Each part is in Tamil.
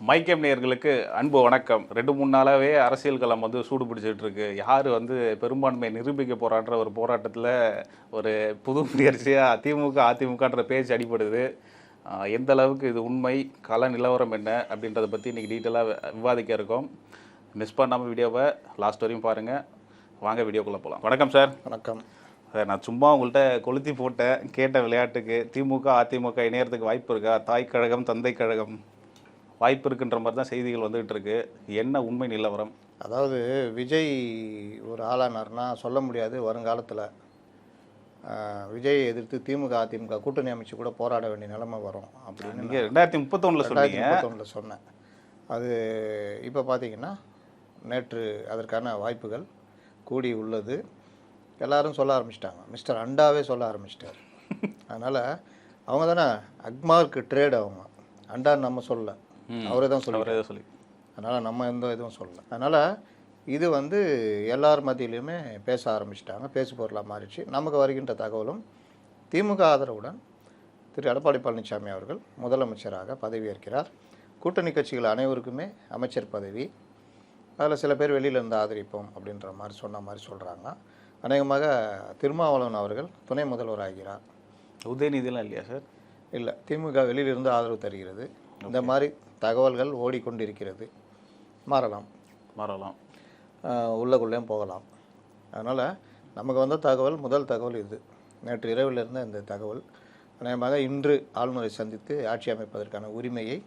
மைக்கேம் நேயர்களுக்கு அன்பு வணக்கம். 2-3 நாளாவே அரசியல் களம் சூடு பிடிச்சிட்டு இருக்கு. யார் பெரும்பான்மையை நிரூபிக்க போறான்ற ஒரு போராட்டத்தில் ஒரு புது முயற்சியா திமுக அதிமுகன்ற பேச்சு அடிபடுது. எந்த அளவுக்கு இது உண்மை, கள நிலவரம் என்ன அப்படின்றத பற்றி இன்றைக்கி டீட்டெயிலாக விவாதிக்க இருக்கோம். மிஸ் பண்ணாமல் வீடியோவை லாஸ்ட் வரையும் பாருங்கள். வாங்க வீடியோக்குள்ளே போகலாம். வணக்கம் சார். வணக்கம் சார். நான் சும்மா உங்கள்கிட்ட கொளுத்தி போட்டேன் கேட்ட விளையாட்டுக்கு திமுக அதிமுக இணையறதுக்கு வாய்ப்பு இருக்கா? தாய் கழகம் தந்தை கழகம் வாய்ப்பு இருக்குன்ற மாதிரி தான் செய்திகள் வந்துகிட்டு இருக்கு. என்ன உண்மை நிலவரம்? அதாவது விஜய் ஒரு ஆளானார்னா சொல்ல முடியாது. வருங்காலத்தில் விஜயை எதிர்த்து திமுக அதிமுக கூட்டணி அமைச்சு கூட போராட வேண்டிய நிலைமை வரும் அப்படின்னு நீங்கள் 2031 சொன்னேன். அது இப்போ பார்த்தீங்கன்னா நேற்று அதற்கான வாய்ப்புகள் கூடி உள்ளது. எல்லாரும் சொல்ல ஆரம்பிச்சிட்டாங்க. மிஸ்டர் அண்டாவே சொல்ல ஆரம்பிச்சிட்டார். அதனால் அவங்க தானே அக்மார்க்கு ட்ரேட். அவங்க அண்டான்னு நம்ம சொல்லலை, அவரே தான் சொல்லி. அதனால் நம்ம எந்த இதுவும் சொல்லலை. அதனால் இது எல்லார் மத்தியிலையுமே பேச ஆரம்பிச்சிட்டாங்க. பேசு பொருளாக மாறிடுச்சு. நமக்கு வருகின்ற தகவலும் திமுக ஆதரவுடன் திரு எடப்பாடி பழனிசாமி அவர்கள் முதலமைச்சராக பதவியேற்கிறார். கூட்டணி கட்சிகள் அனைவருக்குமே அமைச்சர் பதவி. அதில் சில பேர் வெளியிலேருந்து ஆதரிப்போம் அப்படின்ற மாதிரி சொன்ன மாதிரி சொல்கிறாங்க. அநேகமாக திருமாவளவன் அவர்கள் துணை முதல்வர் ஆகிறார். உதயநிதிலாம் இல்லையா சார்? இல்லை, திமுக வெளியிலிருந்து ஆதரவு தருகிறது. இந்த மாதிரி தகவல்கள் ஓடிக்கொண்டிருக்கிறது. மாறலாம் உள்ளக்குள்ளேயும் போகலாம். அதனால் நமக்கு வந்த தகவல், முதல் தகவல் இது. நேற்று இரவில் இருந்த இந்த தகவல் அநேகமாக இன்று ஆளுநரை சந்தித்து ஆட்சி அமைப்பதற்கான உரிமையை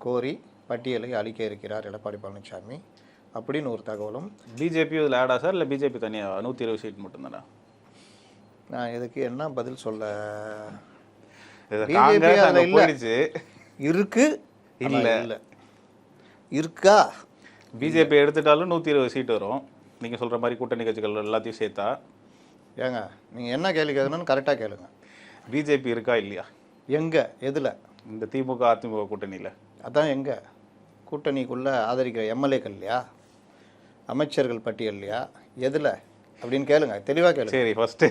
கோரி பட்டியலை அளிக்க இருக்கிறார் எடப்பாடி பழனிசாமி அப்படின்னு ஒரு தகவலும். பிஜேபி இதில் ஆடா சார்? இல்லை பிஜேபி தனியாக 120 சீட் மட்டும்தானே? நான் இதுக்கு என்ன பதில் சொல்ல? இருக்கு இல்லை இருக்கா? பிஜேபி எடுத்துட்டாலும் 120 சீட் வரும். நீங்கள் சொல்கிற மாதிரி கூட்டணி கட்சிகள் எல்லாத்தையும் சேர்த்தா. ஏங்க நீங்கள் என்ன கேள்வி கேட்கணும்னு கரெக்டாக கேளுங்க. பிஜேபி இருக்கா இல்லையா? எங்கே, எதில்? இந்த திமுக அதிமுக கூட்டணியில். அதான் எங்கே கூட்டணிக்குள்ளே ஆதரிக்கிற எம்எல்ஏக்கள் இல்லையா, அமைச்சர்கள் பட்டியல் இல்லையா, எதில் அப்படின்னு கேளுங்க, தெளிவாக கேளுங்க. சரி, ஃபஸ்ட்டு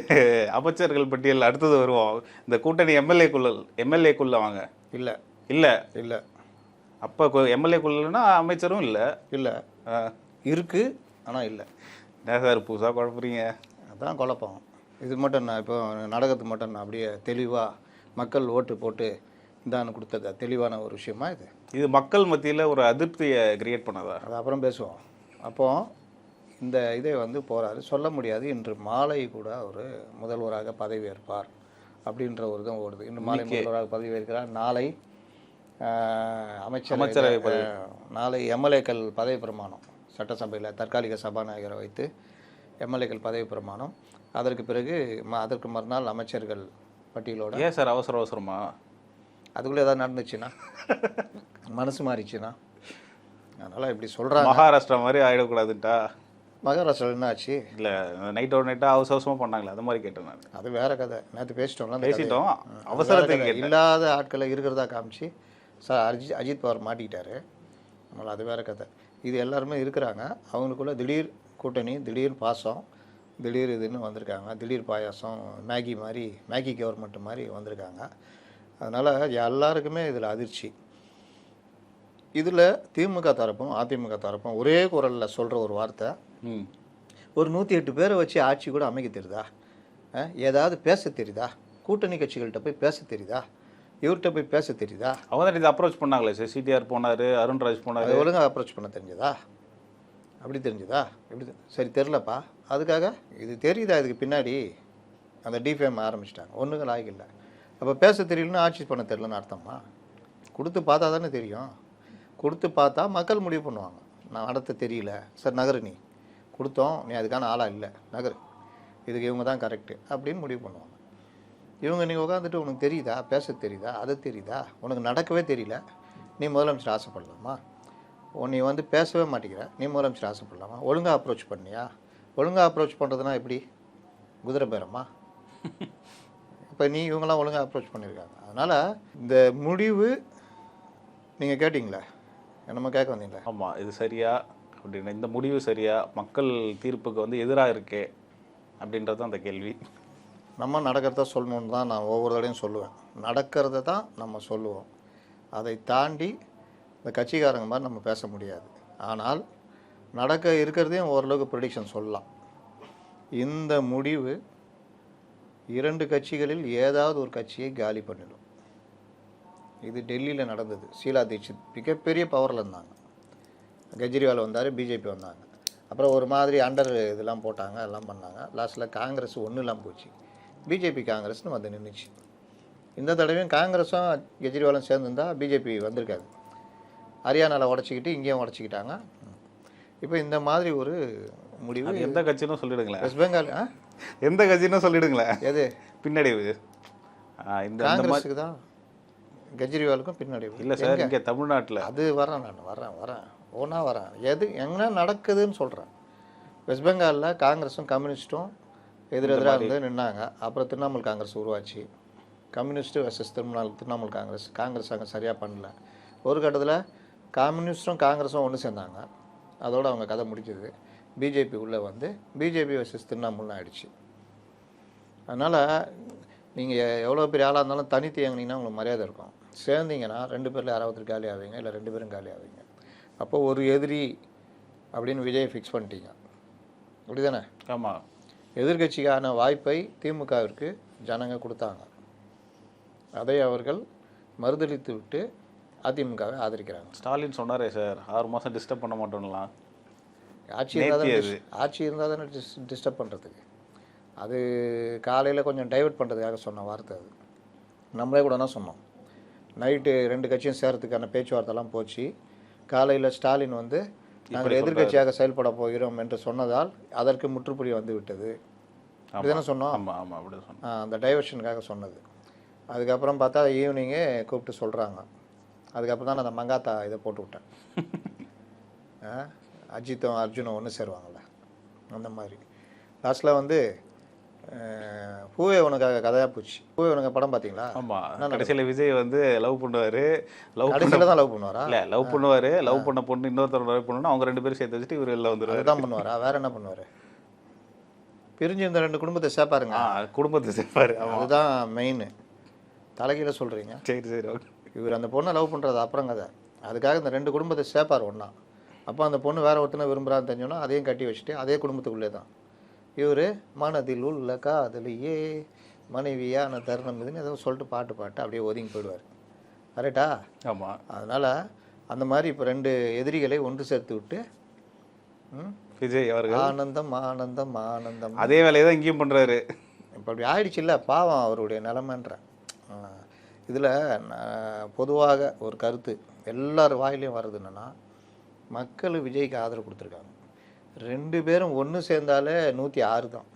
அமைச்சர்கள் பட்டியல் அடுத்தது வருவோம். இந்த கூட்டணி எம்எல்ஏக்குள்ள வாங்க. இல்லை இல்லை இல்லை அப்போ எம்எல்ஏக்குள்ளனா அமைச்சரும் இல்லை. இல்லை இருக்குது, ஆனால் இல்லை. என்ன சார் புதுசாக குழப்பறீங்க? அதான் குழப்பம். இது மட்டும் நான் இப்போ நாடகத்துக்கு மட்டும் நான் அப்படியே தெளிவாக மக்கள் ஓட்டு போட்டு இந்தான்னு கொடுத்தது தெளிவான ஒரு விஷயமா இது. இது மக்கள் மத்தியில் ஒரு அதிருப்தியை கிரியேட் பண்ணதா? அது அப்புறம் பேசுவோம். அப்போது இந்த இதை போகிறாரு, சொல்ல முடியாது. இன்று மாலை கூட ஒரு முதல்வராக பதவியேற்பார் அப்படின்ற ஒரு இதுவும் ஓடுது. இன்று மாலை முதல்வராக பதவியேற்கிறார். நாளை அமைச்சரவை, நாளை எம்எல்ஏக்கள் பதவி பிரமாணம், சட்டசபையில் தற்காலிக சபாநாயகரை வைத்து எம்எல்ஏக்கள் பதவி பிரமாணம். அதற்கு பிறகு அதற்கு மறுநாள் அமைச்சர்கள் பட்டியலோட. ஏன் சார் அவசரமா? அதுக்குள்ளே ஏதாவது நடந்துச்சுன்னா, மனசு மாறிச்சுன்னா, அதனால் இப்படி சொல்கிறாங்க. மகாராஷ்டிரா மாதிரி ஆகிடக்கூடாதுட்டா? மகாராஷ்டிராவில் என்ன ஆச்சு? இல்லை, நைட்டாக அவசரமாக பண்ணாங்களே, அது மாதிரி கேட்டேன் நான். அது வேற கதை. நேற்று பேசிட்டோம். அவசரத்துக்கு இல்லாத ஆட்களை இருக்கிறதா காமிச்சு சார் அஜித் பவார் மாட்டிக்கிட்டாரு. அதனால் அது வேற கதை. இது எல்லாருமே இருக்கிறாங்க. அவங்களுக்குள்ள திடீர் கூட்டணி, திடீர் பாசம், திடீர் இதுன்னு வந்திருக்காங்க. திடீர் பாயாசம், மேகி கவர்மெண்ட் மாதிரி வந்திருக்காங்க. அதனால் எல்லாருக்குமே இதில் அதிர்ச்சி. இதில் திமுக தரப்பும் அதிமுக தரப்பும் ஒரே குரலில் சொல்கிற ஒரு வார்த்தை, ஒரு 108 பேரை வச்சு ஆட்சி கூட அமைக்க தெரியுதா? ஏதாவது பேச தெரியுதா? கூட்டணி கட்சிகள்கிட்ட போய் பேச தெரியுதா? இவர்கிட்ட போய் பேச தெரியுதா? அவங்க தான் இதை அப்ரோச் பண்ணாங்களே சார். சிடிஆர் போனார், அருண்ராஜ் போனார். ஒழுங்காக அப்ரோச் பண்ண தெரிஞ்சதா? அப்படி தெரிஞ்சதா? எப்படி? சரி, தெரிலப்பா. அதுக்காக இது தெரியுதா? இதுக்கு பின்னாடி அந்த டிஃபேம் ஆரம்பிச்சிட்டாங்க. ஒன்றுங்க லாய்க்கு இல்லை. அப்போ பேச தெரியலன்னு ஆட்சி பண்ண தெரியலன்னு அர்த்தமா? கொடுத்து பார்த்தா தானே தெரியும். கொடுத்து பார்த்தா மக்கள் முடிவு பண்ணுவாங்க. நான் நடத்த தெரியல சார், நகரு, நீ கொடுத்தோம், நீ அதுக்கான ஆளாக இல்லை, நகரு, இதுக்கு இவங்க தான் கரெக்டு அப்படின்னு முடிவு பண்ணுவாங்க. இவங்க நீ உட்காந்துட்டு உனக்கு தெரியுதா, பேச தெரியுதா, அது தெரியுதா, உனக்கு நடக்கவே தெரியல, நீ முதலமைச்சர் ஆசைப்படலாமா? நீ பேசவே மாட்டேங்கிற, நீ முதலமைச்சர் ஆசைப்படலாமா? ஒழுங்காக அப்ரோச் பண்ணியா? ஒழுங்காக அப்ரோச் பண்ணுறதுனா எப்படி? குதிரை பேரமா? இப்போ இவங்கெல்லாம் ஒழுங்காக அப்ரோச் பண்ணியிருக்காங்க. அதனால் இந்த முடிவு நீங்கள் கேட்டிங்களே, என்னமோ கேட்க வந்தீங்களே. ஆமாம், இது சரியா அப்படின்னு, இந்த முடிவு சரியா, மக்கள் தீர்ப்புக்கு எதிராக இருக்கே அப்படின்றது அந்த கேள்வி. நம்ம நடக்கிறத சொல்லணுன்னு தான் நான் ஒவ்வொரு தடையும் சொல்லுவேன். நடக்கிறத தான் நம்ம சொல்லுவோம். அதை தாண்டி இந்த கட்சிக்காரங்க மாதிரி நம்ம பேச முடியாது. ஆனால் நடக்க இருக்கிறதையும் ஓரளவுக்கு ப்ரெடிக்ஷன் சொல்லலாம். இந்த முடிவு 2 கட்சிகளில் ஏதாவது ஒரு கட்சியை காலி பண்ணிடும். இது டெல்லியில் நடந்தது. ஷீலா தீட்சித் மிகப்பெரிய பவரில் இருந்தாங்க. கெஜ்ரிவால் வந்தார், பிஜேபி வந்தாங்க. அப்புறம் ஒரு மாதிரி அண்டர் இதெல்லாம் போட்டாங்க, எல்லாம் பண்ணாங்க. லாஸ்ட்டில் காங்கிரஸ் ஒன்றும் இல்லாமல் போச்சு. பிஜேபி காங்கிரஸ்னு வந்து நின்றுச்சு. இந்த தடவையும் காங்கிரஸும் கெஜ்ரிவாலும் சேர்ந்துருந்தால் பிஜேபி வந்திருக்காது. ஹரியானாவில் உடச்சிக்கிட்டு இங்கேயும் உடச்சிக்கிட்டாங்க. இப்போ இந்த மாதிரி ஒரு முடிவு. எந்த கட்சின்னு சொல்லிடுங்களேன். வெஸ்ட் பெங்கால் எந்த கட்சின்னு சொல்லிடுங்களேன். எது பின்னடைவு? இந்த காங்கிரஸுக்கு தான், கெஜ்ரிவாலுக்கும் பின்னடைவு. இல்லை சார், இங்கே தமிழ்நாட்டில் அது நான் வரேன் ஒன்றா வரேன். என்ன நடக்குதுன்னு சொல்கிறேன். வெஸ்ட் பெங்காலில் காங்கிரஸும் கம்யூனிஸ்ட்டும் எதிரெதிராக இருந்து நின்னாங்க. அப்புறம் திரிணாமுல் காங்கிரஸ் உருவாச்சு. கம்யூனிஸ்ட்டு வெர்சஸ் திரிணாமுல் காங்கிரஸ் அங்கே சரியாக பண்ணல. ஒரு கட்டத்தில் கம்யூனிஸ்ட்டும் காங்கிரஸும் ஒன்று சேர்ந்தாங்க. அதோடு அவங்க கதை முடிச்சது. பிஜேபி உள்ளே வந்து பிஜேபி வெர்சஸ் திரிணாமுல்னு ஆயிடுச்சு. அதனால் நீங்கள் எவ்வளோ பெரிய ஆளாக இருந்தாலும் தனித்து இயங்குனீங்கன்னா உங்களுக்கு மரியாதை இருக்கும். சேர்ந்தீங்கன்னா 2 பேரில் யாராவது காலி ஆவீங்க, இல்லை 2 பேரும் காலி ஆவீங்க. அப்போ ஒரு எதிரி அப்படின்னு விஜய் ஃபிக்ஸ் பண்ணிட்டீங்க, அப்படி தானே? ஆமாம். எதிர்கட்சிக்கான வாய்ப்பை திமுகவிற்கு ஜனங்க கொடுத்தாங்க. அதை அவர்கள் மறுதளித்து விட்டு அதிமுகவை ஆதரிக்கிறாங்க. ஸ்டாலின் சொன்னாரே சார், 6 மாதம் டிஸ்டர்ப் பண்ண மாட்டோம்லாம். ஆட்சி இருந்தால் தானே டிஸ்டர்ப் பண்ணுறதுக்கு. அது காலையில் கொஞ்சம் டைவெர்ட் பண்ணுறதுக்காக சொன்ன வார்த்தை. அது நம்மளே கூட தான் சொன்னோம். நைட்டு 2 கட்சியும் சேர்கிறதுக்கான பேச்சுவார்த்தைலாம் போச்சு. காலையில் ஸ்டாலின் வந்து நாங்கள் எதிர்கட்சியாக செயல்பட போகிறோம் என்று சொன்னதால் அதற்கு முற்றுப்புள்ளி வந்து விட்டது. அப்படி தானே சொன்னோம். ஆமாம் ஆமாம், அப்படி சொன்னோம். அந்த டைவர்ஷனுக்காக சொன்னது. அதுக்கப்புறம் பார்த்தா ஈவினிங்கே கூப்பிட்டு சொல்கிறாங்க. அதுக்கப்புறம் தான் நான் அந்த மங்காத்தா இதை போட்டு விட்டேன். அஜித்தும் அர்ஜுனும் ஒன்று சேருவாங்கள்ல, அந்த மாதிரி. லாஸ்ட்டில் வந்து பூவே உனக்காக கதையாக போச்சு. பூவே உனக்கு படம் பார்த்தீங்களா? ஆமாம். கடைசியில் விஜய் வந்து லவ் பண்ணுவார். கடைசியில் தான் லவ் பண்ணுவாரா? இல்லை, லவ் பண்ணுவார். லவ் பண்ண பொண்ணு இன்னொருத்தர் லவ் பண்ணணும்னா அவங்க 2 பேரும் சேர்த்து வச்சுட்டு இவர் வெளில வந்துடுவார். தான் பண்ணுவாரா? வேறு என்ன பண்ணுவார்? பிரிஞ்சு இந்த 2 குடும்பத்தை சேர்ப்பாருங்க. குடும்பத்தை சேர்ப்பார். அதுதான் மெயின். தலைகீழ சொல்கிறீங்க. சரி சரி, ஓகே. இவர் அந்த பொண்ணை லவ் பண்ணுறது அப்புறம் கதை. அதுக்காக இந்த 2 குடும்பத்தை சேர்ப்பார் ஒன்றா. அப்போ அந்த பொண்ணு வேறு ஒருத்தனை விரும்புகிறான்னு தெரிஞ்சோன்னா அதையும் கட்டி வச்சுட்டு அதே குடும்பத்துக்குள்ளே தான் இவர் மனதில் உள்ள காதலியே மனைவியான தருணம் இதுன்னு ஏதோ சொல்லிட்டு பாட்டு அப்படியே ஒதுங்கி போயிடுவார். கரெக்டா? ஆமாம். அதனால் அந்த மாதிரி இப்போ 2 எதிரிகளை ஒன்று சேர்த்து விட்டு விஜய் அவர்கள் ஆனந்தம் ஆனந்தம் ஆனந்தம் அதே வேலையை தான் இங்கேயும் பண்ணுறாரு. இப்போ அப்படி ஆயிடுச்சு இல்லை, பாவம் அவருடைய நிலைமைன்ற. இதில் பொதுவாக ஒரு கருத்து எல்லார் வாயிலையும் வர்றது என்னென்னா, மக்கள் விஜய்க்கு ஆதரவு கொடுத்துருக்காங்க. 2 பேரும் ஒன்று சேர்ந்தாலே 106 தான்.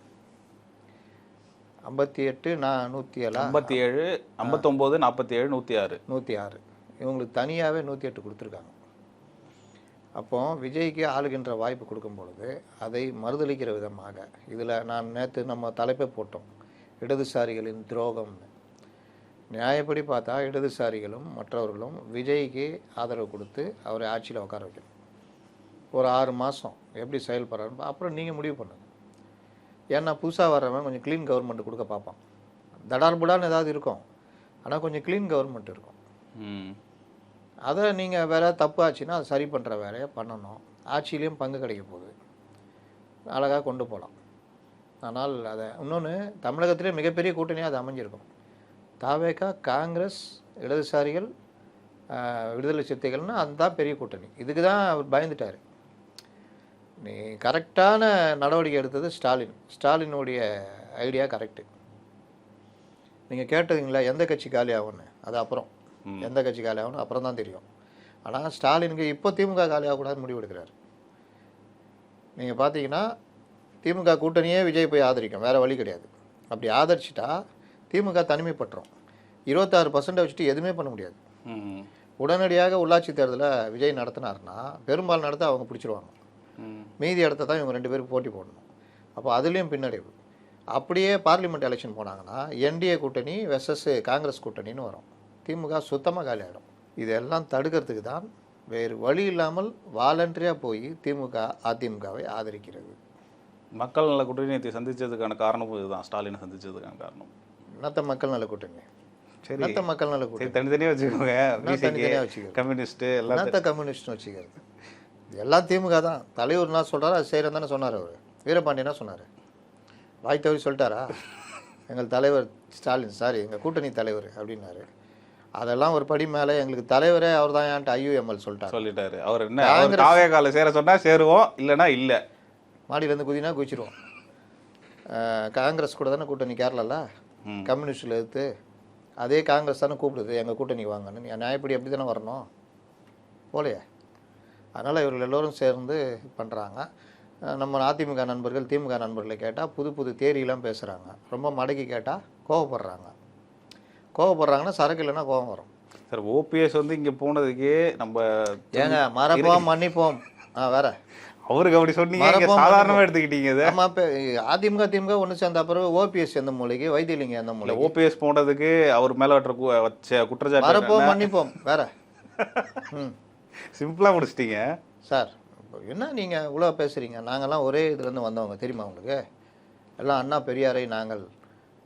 58 நான் 107 57 59 47 106 106 இவங்களுக்கு தனியாகவே 108 கொடுத்துருக்காங்க. அப்போ விஜய்க்கு ஆளுகின்ற வாய்ப்பு கொடுக்கும் பொழுது அதை மறுதளிக்கிற விதமாக இதில் நான் நேற்று நம்ம தலைப்பை போட்டோம், இடதுசாரிகளின் துரோகம்னு. நியாயப்படி பார்த்தா இடதுசாரிகளும் மற்றவர்களும் விஜய்க்கு ஆதரவு கொடுத்து அவரை ஆட்சியில் உட்கார வைக்கணும். ஒரு 6 மாதம் எப்படி செயல்படுறாருன்னு அப்புறம் நீங்கள் முடிவு பண்ணுங்கள். ஏன்னா புதுசாக வர்றவன் கொஞ்சம் க்ளீன் கவர்மெண்ட் கொடுக்க பார்ப்பான். தடார்புடான்னு ஏதாவது இருக்கும், ஆனால் கொஞ்சம் க்ளீன் கவர்மெண்ட் இருக்கும். அதை நீங்கள் வேறு தப்பு ஆச்சுன்னா அதை சரி பண்ணுற வேலையை பண்ணணும். ஆட்சியிலையும் பங்கு கிடைக்க போகுது, அழகாக கொண்டு போகலாம். ஆனால் அதை இன்னொன்று தமிழகத்திலே மிகப்பெரிய கூட்டணியாக அது அமைஞ்சிருக்கும். தாவேகா, காங்கிரஸ், இடதுசாரிகள், விடுதலை சிறுத்தைகள்னு அதுதான் பெரிய கூட்டணி. இதுக்கு தான் அவர் பயந்துட்டார். நீ கரெக்டான நடவடிக்கை எடுத்தது ஸ்டாலினுடைய ஐடியா கரெக்டு. நீங்கள் கேட்டதுங்களா எந்த கட்சி காலி ஆகும்னு? அது அப்புறம் எந்த கட்சி காலி ஆகும்னு அப்புறம் தான் தெரியும். ஆனால் ஸ்டாலினுக்கு இப்போ திமுக காலி ஆகக்கூடாதுன்னு முடிவு எடுக்கிறார். நீங்கள் பார்த்தீங்கன்னா திமுக கூட்டணியே விஜய் போய் ஆதரிக்கும், வேறு வழி கிடையாது. அப்படி ஆதரிச்சிட்டா திமுக தனிமைப்பட்டுரும். 26% வச்சுட்டு எதுவுமே பண்ண முடியாது. உடனடியாக உள்ளாட்சி தேர்தலை விஜய் நடத்தினார்னா பெரும்பாலும் நடத்த அவங்க பிடிச்சிருவாங்க. மீதி இடத்த தான் இவங்க 2 பேருக்கு போட்டி போடணும். அப்போ அதுலேயும் பின்னடைவு. அப்படியே பார்லிமெண்ட் எலெக்ஷன் போனாங்கன்னா என்டிஏ கூட்டணி வெர்சஸ் காங்கிரஸ் கூட்டணின்னு வரும். திமுக சுத்தமாக காலி ஆகிடும். இதெல்லாம் தடுக்கிறதுக்கு தான் வேறு வழி இல்லாமல் வாலண்டரியாக போய் திமுக அதிமுகவை ஆதரிக்கிறது. மக்கள் நல கூட்டணியை சந்தித்ததுக்கான காரணமும் இதுதான். ஸ்டாலினை சந்தித்ததுக்கான காரணம் என்னத்த மக்கள் நல கூட்டணி? சரி என்னத்த மக்கள் நல சரி கூட்டணி? தனித்தனியாக வச்சுக்கோங்க. தனித்தனியாக வச்சுக்கிறது? கம்யூனிஸ்ட்டு எல்லாம் என்னத்த கம்யூனிஸ்ட்னு வச்சுக்கிறது? எல்லாம் திமுக தான். தலைவர் என்ன சொல்கிறாரோ அது செய்கிறேன் தானே சொன்னார் அவர். வீரபாண்டியனா சொன்னார்? வாய் தவறி சொல்லிட்டாரா? எங்கள் தலைவர் ஸ்டாலின், சாரி எங்கள் கூட்டணி தலைவர் அப்படின்னாரு. அதெல்லாம் ஒரு படி மேலே எங்களுக்கு தலைவரே அவர் தான் ஏன்ட்டு ஐயூஎம்எல் சொல்லிட்டாரு. அவர் என்ன தாவே கால சேர சொன்னால் சேருவோம், இல்லைன்னா இல்லை. மாடியிலேருந்து குதினா குதிச்சிருவோம். காங்கிரஸ் கூட தானே கூட்டணி கேரளாவில், கம்யூனிஸ்டில் எடுத்து அதே காங்கிரஸ் தானே கூப்பிடுது எங்கள் கூட்டணிக்கு வாங்கன்னு. நியாயப்படி அப்படி தானே வரணும், போலையே. அதனால் இவர்கள் எல்லோரும் சேர்ந்து பண்ணுறாங்க. நம்ம அதிமுக நண்பர்கள் திமுக நண்பர்களை கேட்டால் புது புது தேரியெல்லாம் பேசுகிறாங்க. ரொம்ப மடக்கி கேட்டால் கோவப்படுறாங்கன்னா சரக்கு இல்லைன்னா கோவம் வரும். சார் ஓபிஎஸ் வந்து இங்கே போனதுக்கே நம்ம ஏங்க மறப்போம் மன்னிப்போம் வேற அவருக்கு அப்படி சொன்னீங்க, சாதாரணமாக எடுத்துக்கிட்டீங்க. ஆமாம், இப்போ அதிமுக திமுக ஒன்று சேர்ந்த பிறகு ஓபிஎஸ் எந்த மூலைக்கு, வைத்தியலிங்கம் எந்த மூலைக்கு? ஓபிஎஸ் போனதுக்கு அவர் மேலே வச்ச குற்றச்சாட்டு மறப்போம் மன்னிப்போம் வேற. சிம்பிளாக முடிச்சிட்டீங்க சார். என்ன நீங்கள் இவ்வளோ பேசுகிறீங்க? நாங்கள்லாம் ஒரே இதுலேருந்து வந்தவங்க தெரியுமா உங்களுக்கு? எல்லாம் அண்ணா பெரியாரை நாங்கள்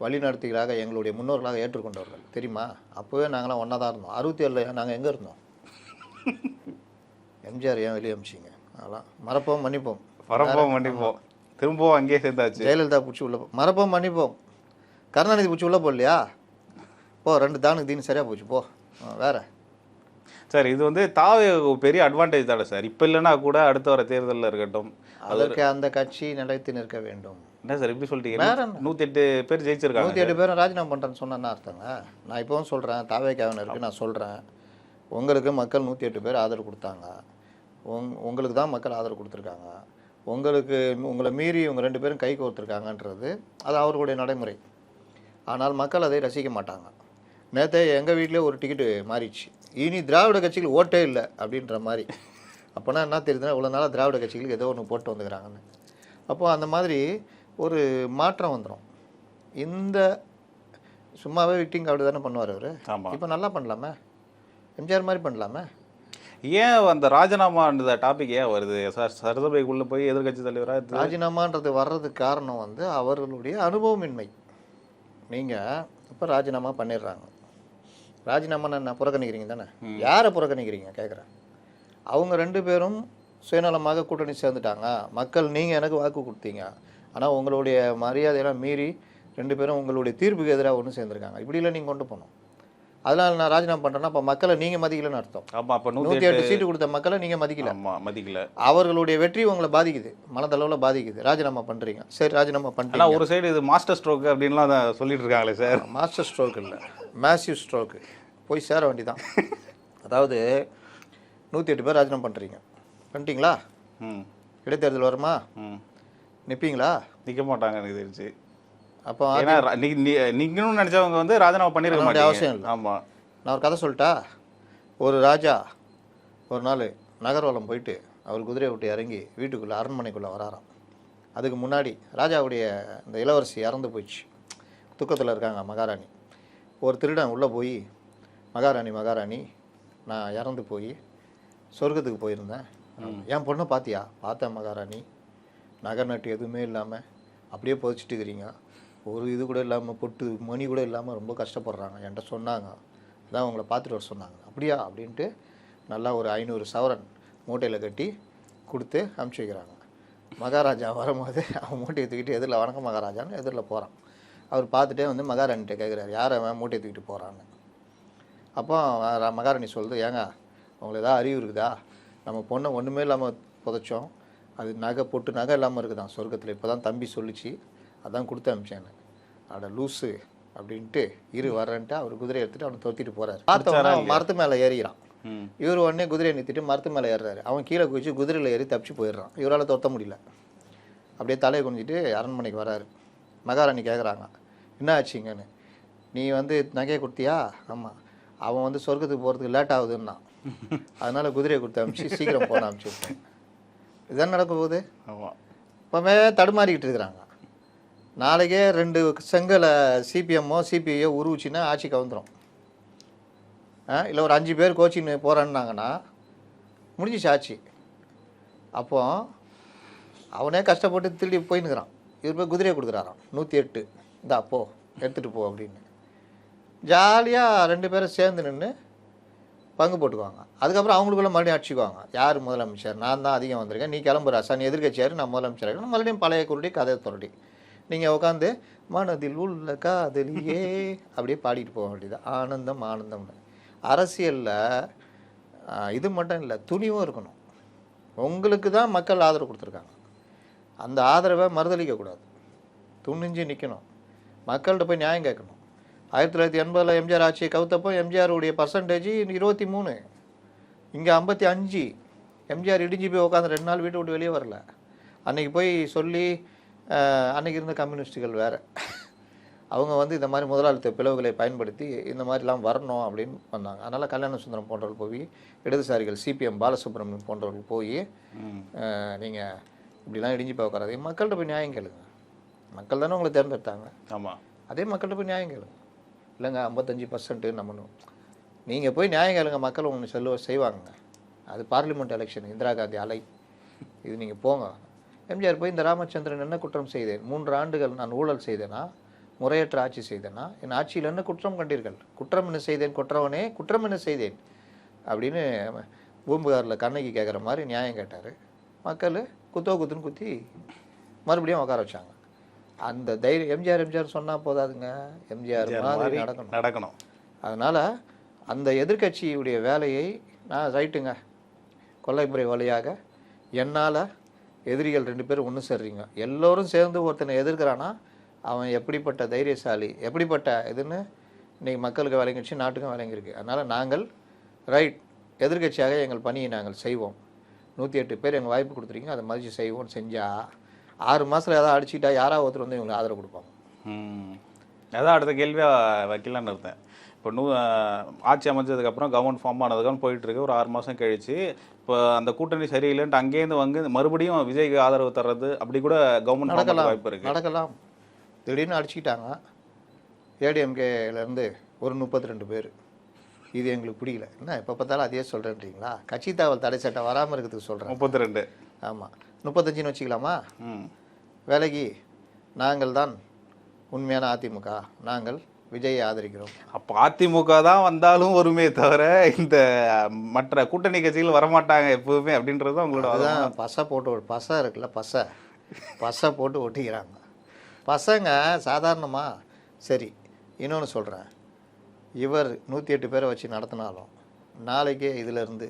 வழிநடத்திகளாக எங்களுடைய முன்னோர்களாக ஏற்றுக்கொண்டவர்கள் தெரியுமா? அப்போவே நாங்களாம் ஒன்றா தான் இருந்தோம். 67 நாங்கள் எங்கே இருந்தோம்? எம்ஜிஆர் ஏன் வெளியே அமிச்சிங்க? அதெல்லாம் மறப்போம் மன்னிப்போம். திரும்பவும் அங்கேயே சேர்ந்தாச்சு. ஜெயலலிதா பிடிச்சி உள்ள மறப்போம் மன்னிப்போம். கருணாநிதி பிடிச்சி உள்ளே போடலையா? போ, 2 தானுக்கு தீனு சரியாக போச்சு போ. வேற சார் இது வந்து தாவே பெரிய அட்வான்டேஜ் தானே சார். இப்போ இல்லைன்னா கூட அடுத்த வர தேர்தலில் இருக்கட்டும், அதற்கு அந்த கட்சி நிலைத்து நிற்க வேண்டும். என்ன சார் இப்படி சொல்லிட்டீங்க? 108 பேர் ஜெயிச்சிருக்காங்க. 108 பேரும் ராஜினாமா பண்ணுறேன்னு சொன்னா அர்த்தங்க? நான் இப்போவும் சொல்கிறேன், தாவேக்காவன் இருக்குது, நான் சொல்கிறேன். உங்களுக்கு மக்கள் 108 பேர் ஆதரவு கொடுத்தாங்க. உங்களுக்கு தான் மக்கள் ஆதரவு கொடுத்துருக்காங்க. உங்களை மீறி இவங்க 2 பேரும் கை கோர்த்துருக்காங்கன்றது அது அவர்களுடைய நடைமுறை. ஆனால் மக்கள் அதை ரசிக்க மாட்டாங்க. நேற்றே எங்கள் வீட்டிலே ஒரு டிக்கெட்டு மாறிடுச்சு. இனி திராவிட கட்சிகள் ஓட்டே இல்லை அப்படின்ற மாதிரி. அப்போனா என்ன தெரியுதுன்னா, இவ்வளோ நாளாக திராவிட கட்சிகளுக்கு ஏதோ ஒன்று போட்டு வந்துக்கிறாங்கன்னு. அப்போது அந்த மாதிரி ஒரு மாற்றம் வந்துடும். இந்த சும்மாவே விக்டிங் அப்படி தானே பண்ணுவார் அவர். இப்போ நல்லா பண்ணலாமே, எம்ஜிஆர் மாதிரி பண்ணலாமே. ஏன் அந்த ராஜினாமா அந்த டாபிக் ஏன் வருது சார்? சட்டசபைக்குள்ளே போய் எதிர்கட்சி தலைவராக ராஜினாமான்றது வர்றதுக்கு காரணம் வந்து அவர்களுடைய அனுபவமின்மை. நீங்கள் இப்போ ராஜினாமா பண்ணிடுறாங்க. ராஜினாமான்னு என்ன புறக்கணிக்கிறீங்க தானே? யாரை புறக்கணிக்கிறீங்க கேட்குறேன். அவங்க 2 பேரும் சுயநலமாக கூட்டணி சேர்ந்துட்டாங்க. மக்கள் நீங்கள் எனக்கு வாக்கு கொடுத்தீங்க, ஆனால் உங்களுடைய மரியாதையெல்லாம் மீறி 2 பேரும் உங்களுடைய தீர்ப்புக்கு எதிராக ஒன்று சேர்ந்துருக்காங்க. இப்படிலாம் நீங்கள் கொண்டு போகணும். அதனால் நான் ராஜினாமா பண்ணுறேன்னா அப்போ மக்களை நீங்கள் மதிக்கலன்னு அர்த்தம். ஆமாம், அப்போ 108 சீட்டு கொடுத்த மக்களை நீங்கள் மதிக்கல. அவர்களுடைய வெற்றி உங்களை பாதிக்குது, மனதளவில் பாதிக்குது. ராஜினாமா பண்ணுறீங்க, சரி ராஜினாமா பண்ணுறீங்க. ஒரு சைடு இது மாஸ்டர் ஸ்ட்ரோக் அப்படின்லாம் சொல்லிட்டு இருக்காங்களே சார். மாஸ்டர் ஸ்ட்ரோக் இல்லை, மேசிவ் ஸ்ட்ரோக்கு. போய் சேர வேண்டி தான். அதாவது 108 பேர் ராஜினாமா பண்ணுறீங்க, பண்ணிட்டீங்களா? இடைத்தேர்தல் வருமா? நிற்பீங்களா? நிற்க மாட்டாங்க எனக்கு தெரிஞ்சு. அப்போ நீங்களும் நினச்சவங்க வந்து ராஜினாமா பண்ணிருக்க மாட்டீங்க. அவசியம் இல்லை. ஆமாம், நான் ஒரு கதை சொல்லிட்டா. ஒரு ராஜா ஒரு நாள் நகர்வலம் போயிட்டு அவர் குதிரையை விட்டு இறங்கி வீட்டுக்குள்ளே அரண்மனைக்குள்ளே வராராம். அதுக்கு முன்னாடி ராஜாவுடைய இந்த இளவரசி இறந்து போயிடுச்சு, துக்கத்தில் இருக்காங்க மகாராணி. ஒரு திருடன் உள்ளே போய், மகாராணி நான் இறந்து போய் சொர்க்கத்துக்கு போயிருந்தேன், என் பொண்ணை பார்த்தியா? பார்த்தேன் மகாராணி, நகை நட்டு எதுவுமே இல்லாமல் அப்படியே புதைச்சிட்டு இருக்கிறீங்க, ஒரு இது கூட இல்லாமல், பொட்டு மணி கூட இல்லாமல் ரொம்ப கஷ்டப்படுறாங்க, என்கிட்ட சொன்னாங்க, அதான் உங்களை பார்த்துட்டு வர சொன்னாங்க. அப்படியா அப்படின்ட்டு நல்லா ஒரு 500 சவரன் மூட்டையில் கட்டி கொடுத்து அனுப்பிச்சி வைக்கிறாங்க. மகாராஜா வரும்போது அவன் மூட்டையை தூக்கிட்டு எதிரில் வணக்கம் மகாராஜான்னு எதிரில் போகிறான். அவர் பார்த்துட்டே வந்து மகாராணிகிட்ட கேட்குறாரு, யாரை அவன் மூட்டையை தூக்கிட்டு போகிறான்னு. அப்போ மகாராணி சொல்லுது, ஏங்க உங்களுக்கு ஏதாவது அறிவு இருக்குதா? நம்ம பொண்ணை ஒன்றுமே இல்லாமல் புதைச்சோம், அது நகை பொட்டு நகை இல்லாமல் இருக்குதான் சொர்க்கத்தில், இப்போ தான் தம்பி சொல்லிச்சு, அதான் கொடுத்து அனுப்பிச்சேன்னு. அட லூஸு அப்படின்ட்டு வரேன்ட்டு அவர் குதிரையை எடுத்துகிட்டு அவனை தொத்திட்டு போகிறார். பார்த்தவொடனே அவன் மரத்து மேலே ஏறிக்கிறான். இவர் உடனே குதிரையை நிறுத்திட்டு மரத்து மேலே ஏறுறாரு. அவன் கீழே குதிச்சு குதிரையில் ஏறி தப்பிச்சு போயிடுறான். இவரால் தொத்த முடியல. அப்படியே தலையை குனிஞ்சிட்டு அரண்மனைக்கு வராரு. மகாராணி கேட்குறாங்க, என்ன ஆச்சுங்கன்னு. நீ வந்து நகையை கொடுத்தியா? ஆமாம். அவன் வந்து சொர்க்கத்துக்கு போகிறதுக்கு லேட் ஆகுதுன்னா, அதனால் குதிரையை கொடுத்து அனுப்பிச்சு சீக்கிரம் போன அனுப்பிச்சி விட்டேன். இதுதான் நடக்க போகுது. இப்போவே தடுமாறிக்கிட்டு இருக்கிறாங்க. நாளைக்கே 2 செங்கலை சிபிஎம்மோ சிபிஐயோ உருவிச்சின்னா ஆட்சி கவுந்துடும். இல்லை ஒரு 5 பேர் கோச்சின்னு போகிறான்னாங்கன்னா முடிஞ்சிச்சு ஆட்சி. அப்போ அவனே கஷ்டப்பட்டு திருடி போயின்னுக்கிறான். இவர் போய் குதிரையை கொடுக்குறாராம் 108, இந்தா போ எடுத்துகிட்டு போ அப்படின்னு. ஜாலியாக 2 பேரும் சேர்ந்து நின்று பங்கு போட்டுக்குவாங்க. அதுக்கப்புறம் அவங்களுக்குள்ள மறுபடியும் அடிச்சுக்குவாங்க. யார் முதலமைச்சர், நான் தான் அதிகம் வந்திருக்கேன், நீ கிளம்புற சார், நீ எதிர்க்கட்சியாரு, நான் முதலமைச்சர் ஆகிடும். மறுபடியும் பழைய குருடி கதை தொடடி நீங்கள் உட்காந்து மனதில் உள்ள காதலியே அப்படியே பாடிட்டு போக வேண்டியது. ஆனந்தம் ஆனந்தம்னு. அரசியலில் இது மட்டும் இல்லை, துணிவும் இருக்கணும். உங்களுக்கு தான் மக்கள் ஆதரவு கொடுத்துருக்காங்க, அந்த ஆதரவை மறுதளிக்கக்கூடாது. துணிஞ்சு நிற்கணும், மக்கள்கிட்ட போய் நியாயம் கேட்கணும். 1980 எம்ஜிஆர் ஆட்சியை கவுத்தப்போ எம்ஜிஆருடைய பர்சன்டேஜ் 23, இங்கே 55. எம்ஜிஆர் இடிஞ்சு போய் உட்காந்து 2 நாள் வீட்டை விட்டு வெளியே வரல. அன்றைக்கி போய் சொல்லி அன்றைக்கி இருந்த கம்யூனிஸ்ட்டுகள் வேறு, அவங்க வந்து இந்த மாதிரி முதலாளித்த பிளவுகளை பயன்படுத்தி இந்த மாதிரிலாம் வரணும் அப்படின்னு வந்தாங்க. அதனால் கல்யாண சுந்தரம் போன்றவர்கள் போய், இடதுசாரிகள் சிபிஎம் பாலசுப்ரமணியம் போன்றவர்கள் போய் நீங்கள் இப்படிலாம் இடிஞ்சு போய் உட்காராதீங்க, மக்கள்கிட்ட போய் நியாயம் கேளுங்க. மக்கள் தானே உங்களை தேர்ந்தெடுத்தாங்க. ஆமாம், அதே மக்கள்கிட்ட போய் நியாயம் கேளுங்க. இல்லைங்க 55% நம்மணும், நீங்கள் போய் நியாயம் கேளுங்க, மக்கள் ஒன்று செய்வாங்க. அது பார்லிமெண்ட் எலெக்ஷன், இந்திரா காந்தி அலை, இது நீங்கள் போங்க. எம்ஜிஆர் போய் இந்த ராமச்சந்திரன் என்ன குற்றம் செய்தேன், 3 ஆண்டுகள் நான் ஊழல் செய்தேனா, முறையற்ற ஆட்சி செய்தேனா, என் ஆட்சியில் என்ன குற்றம் கண்டீர்கள், குற்றம் என்ன செய்தேன் கொற்றவனே, குற்றம் என்ன செய்தேன் அப்படின்னு பூம்புகாரில் கண்ணகி கேட்குற மாதிரி நியாயம் கேட்டார். மக்கள் குத்துன்னு குத்தி மறுபடியும் உட்கார வச்சாங்க. அந்த தைரியம் எம்ஜிஆர் சொன்னால் போதாதுங்க, எம்ஜிஆர் மாதிரி நடக்கணும். அதனால் அந்த எதிர்க்கட்சியுடைய வேலையை நான் ரைட்டுங்க, கொல்லைமுறை வழியாக என்னால் எதிரிகள் 2 பேரும் ஒன்று சேர்றீங்க, எல்லோரும் சேர்ந்து ஒருத்தனை எதிர்க்கிறான்னா அவன் எப்படிப்பட்ட தைரியசாலி, எப்படிப்பட்ட இதுன்னு இன்றைக்கி மக்களுக்கு விளங்கிடுச்சு, நாட்டுக்கும் விளங்கியிருக்கு. அதனால் நாங்கள் ரைட் எதிர்க்கட்சியாக எங்கள் பணியை நாங்கள் செய்வோம். 108 பேர் எங்கள் வாய்ப்பு கொடுத்துருக்கீங்க, அதை மதித்து செய்வோம்னு செஞ்சால் 6 மாதத்தில் எதாவது அடிச்சுக்கிட்டா யாராவது ஒருத்தர் வந்து இவங்களுக்கு ஆதரவு கொடுப்பாங்க. அதான் அடுத்த கேள்வியாக வைக்கலான்னு இருந்தேன். இப்போ ஆட்சி அமைச்சதுக்கப்புறம் கவர்மெண்ட் ஃபார்ம் ஆனதுக்கப்புறம் போயிட்டுருக்கு. ஒரு 6 மாதம் கழிச்சு இப்போ அந்த கூட்டணி சரியில்லைன்ட்டு அங்கேருந்து வந்து மறுபடியும் விஜய்க்கு ஆதரவு தர்றது அப்படி கூட கவர்மெண்ட் வாய்ப்பு இருக்குது. நடக்கலாம். திடீர்னு அடிச்சுக்கிட்டாங்க ஏடிஎம்கேலேருந்து ஒரு 32 பேர். இது எங்களுக்கு பிடிக்கல. என்ன எப்போ பார்த்தாலும் அதே சொல்கிறேன்றீங்களா? கட்சி தாவல் தடை சட்டம் வராமல் இருக்கிறதுக்கு சொல்கிறேன். 32. ஆமாம், 35ன்னு வச்சுக்கலாமா? வேலைக்கு நாங்கள் தான் உண்மையான அதிமுக, நாங்கள் விஜயை ஆதரிக்கிறோம். அப்போ அதிமுக தான் வந்தாலும் வருமே தவிர இந்த மற்ற கூட்டணி கட்சிகள் வரமாட்டாங்க எப்போதுமே அப்படின்றது அவங்களோட. அதுதான் பசை இருக்குல்ல, பசை போட்டு ஒட்டிக்கிறாங்க. பசங்க சாதாரணமாக சரி. இன்னொன்று சொல்கிறேன், இவர் 108 பேரை வச்சு நடத்தினாலும் நாளைக்கே இதிலேருந்து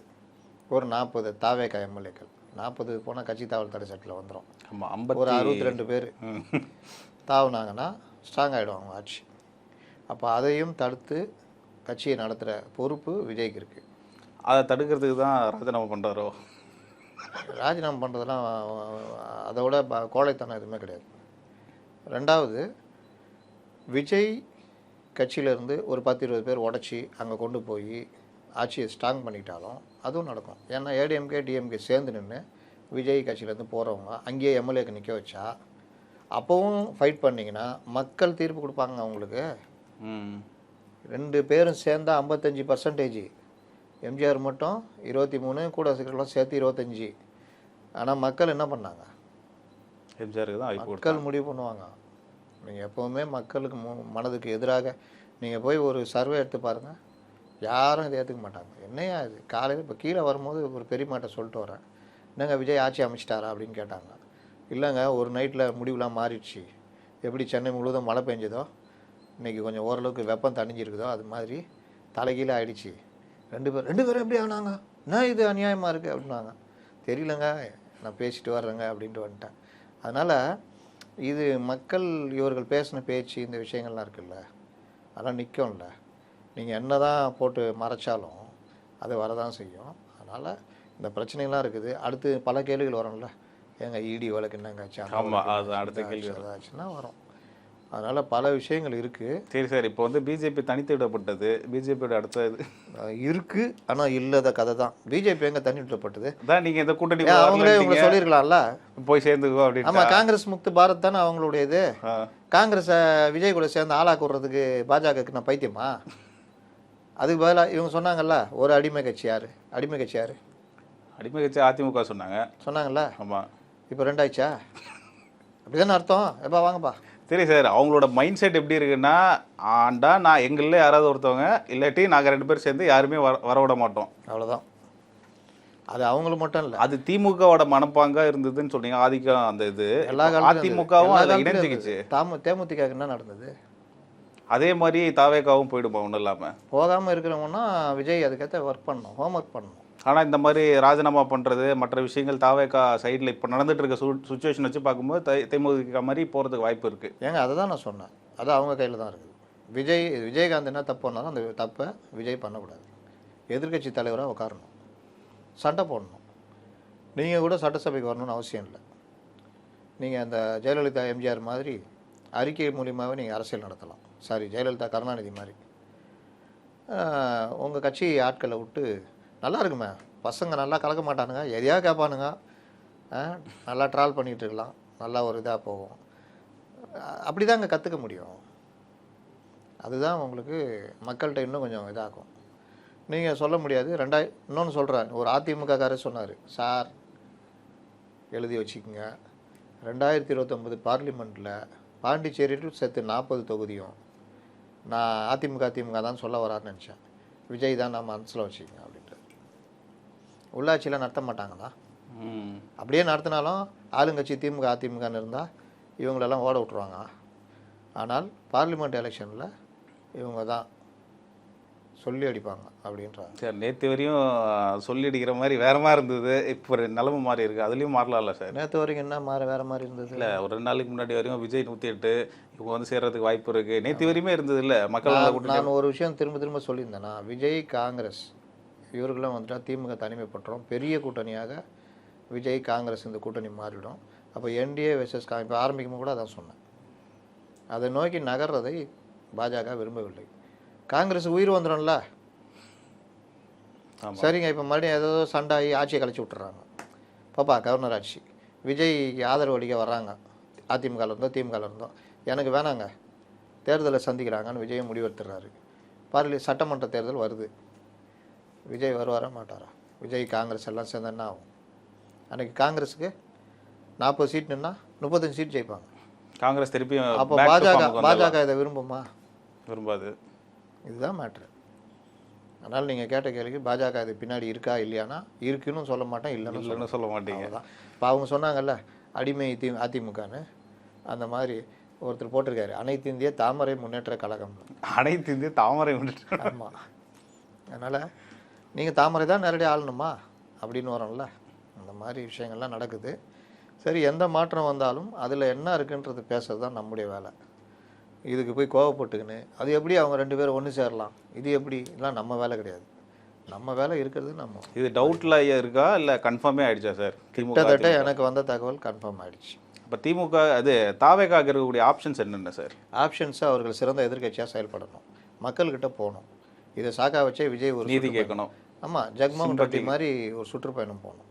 ஒரு 40 தாவேகா எம்எல்ஏக்கள், 40 போனால் கட்சி தாவல் தடை சட்டத்தில் வந்துடும். ஒரு 62 பேர் தாவுனாங்கன்னா ஸ்ட்ராங் ஆகிடும் அவங்க ஆட்சி. அப்போ அதையும் தடுத்து கட்சியை நடத்துகிற பொறுப்பு விஜய்க்கு இருக்குது. அதை தடுக்கிறதுக்கு தான் ராஜினாமா பண்ணுறாரோ? ராஜினாமா பண்ணுறதுலாம் அதோட கோழைத்தனம் எதுவுமே கிடையாது. 2வது, விஜய் கட்சியிலேருந்து ஒரு 10-20 பேர் உடச்சி அங்கே கொண்டு போய் ஆட்சியை ஸ்ட்ராங் பண்ணிக்கிட்டாலும் அதுவும் நடக்கும். ஏன்னா ஏடிஎம்கே டிஎம்கே சேர்ந்து நின்று விஜய் கட்சியிலேருந்து போகிறவங்க அங்கேயே எம்எல்ஏக்கு நிற்க வச்சா அப்போவும் ஃபைட் பண்ணிங்கன்னா மக்கள் தீர்ப்பு கொடுப்பாங்க அவங்களுக்கு. 2 பேரும் சேர்ந்தா 55%, எம்ஜிஆர் மட்டும் 23, கூட சீக்கிரம் சேர்த்து 25. ஆனால் மக்கள் என்ன பண்ணாங்க? எம்ஜிஆருக்கு தான் மக்கள் முடிவு பண்ணுவாங்க. நீங்கள் எப்போவுமே மக்களுக்கு மனதுக்கு எதிராக நீங்கள் போய் ஒரு சர்வே எடுத்து பாருங்கள், யாரும் இதை ஏற்றுக்க மாட்டாங்க. என்னையா இது காலையில் இப்போ கீழே வரும்போது ஒரு பெரியமாட்ட சொல்லிட்டு வரேன், என்னங்க விஜய் ஆட்சி அமைச்சிட்டாரா அப்படின்னு கேட்டாங்க. இல்லைங்க, ஒரு நைட்டில் முடிவுலாம் மாறிடுச்சு. எப்படி சென்னை முழுவதும் மழை பெஞ்சதோ, இன்றைக்கி கொஞ்சம் ஓரளவுக்கு வெப்பம் தணிஞ்சிருக்குதோ, அது மாதிரி தலைகீழே ஆகிடுச்சு. 2 பேரும் எப்படி ஆனாங்க, என்ன இது அநியாயமாக இருக்குது அப்படின்னாங்க. தெரியலங்க, நான் பேசிட்டு வர்றேங்க அப்படின்ட்டு வந்துட்டேன். அதனால் இது மக்கள் இவர்கள் பேசின பேச்சு இந்த விஷயங்கள்லாம் இருக்குல்ல, அதெல்லாம் நிற்கும்ல. நீங்கள் என்ன தான் போட்டு மறைச்சாலும் அது வரதான் செய்யும். அதனால் இந்த பிரச்சனைகள்லாம் இருக்குது. அடுத்து பல கேள்விகள் வரும்ல, ஏங்க இடி வழக்கு என்னங்காச்சு, அடுத்த கேள்வி ஏதாச்சுன்னா வரும். அதனால் பல விஷயங்கள் இருக்குது. சரி சார், இப்போ வந்து பிஜேபி தனித்து விடப்பட்டது, பிஜேபியோட அடுத்த இது இருக்குது. ஆனால் இல்லாத கதை தான். பிஜேபி எங்கே தனி விடப்பட்டது? அதான் நீங்கள் இந்த கூட்டணி அவங்களே இவங்க சொல்லியிருக்கலாம்ல, போய் சேர்ந்துக்கோ அப்படின்னு. ஆமாம், காங்கிரஸ் முக்து பாரத் தானே அவங்களுடைய இது. காங்கிரஸை விஜய் கூட சேர்ந்து ஆளாக்க விடுறதுக்கு பாஜகவுக்கு நான் பைத்தியமா? அதுக்கு பதிலாக இவங்க சொன்னாங்கல்ல, ஒரு அடிமை கட்சி யார்? அடிமை கட்சி யார்? அடிமை கட்சி அதிமுக சொன்னாங்கல்ல. ஆமாம், இப்போ 2 ஆயிடுச்சா? அப்படி தானே அர்த்தம். எப்பா வாங்கப்பா. சரி சார், அவங்களோட மைண்ட் செட் எப்படி இருக்குன்னா, ஆண்டா நான் எங்களில் யாராவது ஒருத்தவங்க இல்லாட்டி நாங்கள் 2 பேர் சேர்ந்து யாருமே வர விட மாட்டோம். அவ்வளோதான். அது அவங்களுக்கு மட்டும் இல்லை, அது திமுகவோட மனப்பாங்கா இருந்ததுன்னு சொன்னீங்க. ஆதிக்கம் அந்த இது எல்லா காலத்துலயும் அதிமுகவும் அதில் இருந்தது. இணைஞ்சிக்கிச்சு. தேமுதிக என்ன நடந்தது? அதே மாதிரி தாவேகாவும் போயிடுமா ஒன்றும் இல்லாமல். போகாமல் இருக்கிறவங்கன்னா விஜய் அதுக்கேற்ற ஒர்க் பண்ணணும், ஹோம்ஒர்க் பண்ணணும். ஆனால் இந்த மாதிரி ராஜினாமா பண்ணுறது மற்ற விஷயங்கள் தாவேகா சைடில் இப்போ நடந்துட்டு இருக்க சுச்சுவேஷன் வச்சு பார்க்கும்போது தேமுதிக மாதிரி போகிறதுக்கு வாய்ப்பு இருக்குது. ஏங்க அதை தான் நான் சொன்னேன், அது அவங்க கையில் தான் இருக்குது. விஜயகாந்த் என்ன தப்பு பண்ணாலும் அந்த தப்பை விஜய் பண்ணக்கூடாது. எதிர்க்கட்சி தலைவராக உட்காரணும், சண்டை போடணும். நீங்கள் கூட சட்டசபைக்கு வரணும்னு அவசியம் இல்லை. நீங்கள் அந்த ஜெயலலிதா எம்ஜிஆர் மாதிரி அறிக்கை மூலியமாகவே நீங்கள் அரசியல் நடத்தலாம். சாரி, ஜெயலலிதா கருணாநிதி மாதிரி உங்கள் கட்சி ஆட்களை விட்டு நல்லா இருக்குமே, பசங்க நல்லா கலக்க மாட்டானுங்க, எதையாக கேட்பானுங்க, நல்லா ட்ரால் பண்ணிகிட்டு இருக்கலாம், நல்லா ஒரு இதாக போகும். அப்படி தான் அங்கே கற்றுக்க முடியும். அதுதான் உங்களுக்கு மக்கள்கிட்ட இன்னும் கொஞ்சம் இதாகும். நீங்கள் சொல்ல முடியாது. இன்னொன்று சொல்கிறேன், ஒரு அதிமுககாரர் சொன்னார், சார் எழுதி வச்சுக்கோங்க, 2029 பார்லிமெண்ட்டில் பாண்டிச்சேரியில் சேர்த்து 40 தொகுதியும் நான் அதிமுக தான் சொல்ல வராருன்னு நினச்சேன். விஜய் தான் நான் மனசில் வச்சுக்கோங்க அப்படின்ட்டு. உள்ளாட்சியில் நடத்த மாட்டாங்களா? அப்படியே நடத்தினாலும் ஆளுங்கட்சி அதிமுகன்னு இருந்தால் இவங்களெல்லாம் ஓட விட்ருவாங்க. ஆனால் பார்லிமெண்ட் எலெக்ஷனில் இவங்க தான் சொல்லி அடிப்பாங்க அப்படின்றாங்க. சார், நேற்று வரையும் சொல்லி அடிக்கிற மாதிரி வேற மாதிரி இருந்தது, இப்போ நிலமை மாறி இருக்குது. அதுலேயும் மாறலாம்ல சார்? நேற்று வரைக்கும் என்ன வேறு மாதிரி இருந்தது? இல்லை, ஒரு 2 நாளைக்கு முன்னாடி வரையும் விஜய் 108 இவங்க வந்து சேர்றதுக்கு வாய்ப்பு இருக்குது. நேற்று வரையுமே இருந்தது இல்லை மக்கள். நான் ஒரு விஷயம் திரும்ப சொல்லியிருந்தேன்னா, விஜய் காங்கிரஸ் இவர்களும் வந்துட்டா திமுக தனிமைப்பட்டுரும், பெரிய கூட்டணியாக விஜய் காங்கிரஸ் இந்த கூட்டணி மாறிவிடும். அப்போ என்டிஏ வெர்சஸ் இப்போ ஆரம்பிக்கும் கூட அதான் சொன்னேன். அதை நோக்கி நகர்றதை பாஜக விரும்பவில்லை. காங்கிரஸ் உயிர் வந்துடும்ல. சரிங்க, இப்போ மறுபடியும் ஏதோ சண்டாகி ஆட்சியை கழிச்சு விட்டுறாங்க. பாப்பா கவர்னர் ஆட்சி, விஜய் ஆதரவு அளிக்க வர்றாங்க, அதிமுகவில் இருந்தோம் திமுகவில் இருந்தோம், எனக்கு வேணாங்க, தேர்தலை சந்திக்கிறாங்கன்னு விஜய் முடிவெடுத்துறாரு. சட்டமன்ற தேர்தல் வருது, விஜய் வருவாரா மாட்டாரா? விஜய் காங்கிரஸ் எல்லாம் சேர்ந்து என்ன ஆகும்? அன்றைக்கி காங்கிரஸுக்கு 40 சீட் நின்னா 35 சீட் ஜெயிப்பாங்க. காங்கிரஸ் திருப்பி. அப்போ பாஜக இதை விரும்புமா? விரும்பாது. இதுதான் மேட்ரு. அதனால் நீங்கள் கேட்ட கேள்விக்கு பாஜக இது பின்னாடி இருக்கா இல்லையானா இருக்குன்னு சொல்ல மாட்டேன், இல்லைன்னு சொல்ல மாட்டீங்க தான். இப்போ அவங்க சொன்னாங்கல்ல அடிமை அதிமுகன்னு, அந்த மாதிரி ஒருத்தர் போட்டிருக்காரு, அனைத்து இந்திய தாமரை முன்னேற்ற கழகம். அனைத்து இந்திய தாமரை முன்னேற்ற. ஆமாம். அதனால் நீங்கள் தாமரை தான் நேரடியாக ஆளணுமா அப்படின்னு வரோம்ல, அந்த மாதிரி விஷயங்கள்லாம் நடக்குது. சரி, எந்த மாற்றம் வந்தாலும் அதில் என்ன இருக்குன்றது பேசுறது தான் நம்முடைய வேலை. இதுக்கு போய் கோவப்பட்டுக்குன்னு அது எப்படி அவங்க 2 பேரும் ஒன்று சேரலாம், இது எப்படி எல்லாம் நம்ம வேலை கிடையாது. நம்ம வேலை இருக்கிறது நம்ம. இது டவுட்டில் இருக்கா இல்லை கன்ஃபார்மே ஆகிடுச்சா சார்? கிட்டத்தட்ட எனக்கு வந்த தகவல் கன்ஃபார்ம் ஆகிடுச்சு. இப்போ திமுக அது தாவேகாக இருக்கக்கூடிய ஆப்ஷன்ஸ் என்னென்ன சார்? ஆப்ஷன்ஸ் அவர்கள் சிறந்த எதிர்க்கட்சியாக செயல்படணும், மக்கள்கிட்ட போகணும். இதை சாக்கா வச்சே விஜய் ஒரு நீதி கேட்கணும். ஆமாம், ஜெகன்மோகன் ரெட்டி மாதிரி ஒரு சுற்றுப்பயணம் போகணும்.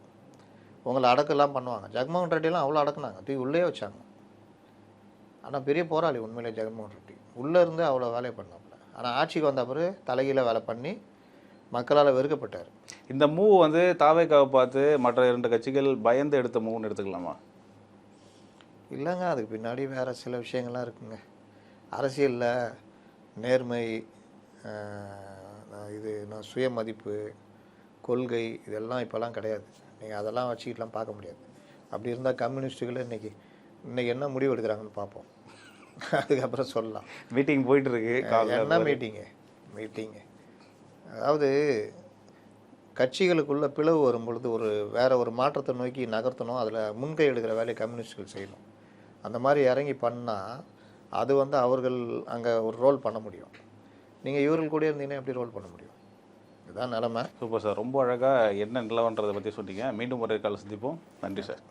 உங்களை அடக்கெல்லாம் பண்ணுவாங்க. ஜெகன்மோகன் ரெட்டிலாம் அவ்வளோ அடக்குனாங்க, உள்ளே வச்சாங்க. ஆனால் பெரிய போராளி உண்மையிலே ஜெகன்மோகன் ரெட்டி, உள்ளே இருந்து அவ்வளோ வேலையை பண்ணாப்புல. ஆனால் ஆட்சிக்கு வந்த பிறகு தலைகீழ வேலை பண்ணி மக்களால் வெறுக்கப்பட்டார். இந்த மூவ் வந்து தாவேகாவை பார்த்து மற்ற 2 கட்சிகள் பயந்து எடுத்த மூவ்னு எடுத்துக்கலாமா? இல்லைங்க, அதுக்கு பின்னாடி வேறு சில விஷயங்கள்லாம் இருக்குங்க. அரசியலில் நேர்மை, இது சுயமதிப்பு, கொள்கை, இதெல்லாம் இப்போல்லாம் கிடையாது. நீங்கள் அதெல்லாம் வச்சுக்கிட்டுலாம் பார்க்க முடியாது. அப்படி இருந்தால் கம்யூனிஸ்ட்டுகளை இன்றைக்கி என்ன முடிவு எடுக்கிறாங்கன்னு பார்ப்போம், அதுக்கப்புறம் சொல்லலாம். மீட்டிங் போயிட்டுருக்கு. என்ன மீட்டிங்கு அதாவது கட்சிகளுக்குள்ள பிளவு வரும் பொழுது வேறு ஒரு மாற்றத்தை நோக்கி நகர்த்தணும், அதில் முன்கை எடுக்கிற வேலையை கம்யூனிஸ்டுகள் செய்யணும். அந்த மாதிரி இறங்கி பண்ணால் அது வந்து அவர்கள் அங்கே ஒரு ரோல் பண்ண முடியும். நீங்கள் இவர்கள் கூட இருந்தீங்கன்னா எப்படி ரோல் பண்ண முடியும்? இதுதான் நிலமை. சூப்பர் சார், ரொம்ப அழகாக என்ன நிலவன்றதை பற்றி சொன்னீங்க. மீண்டும் ஒரு கால் சந்திப்போம். நன்றி சார்.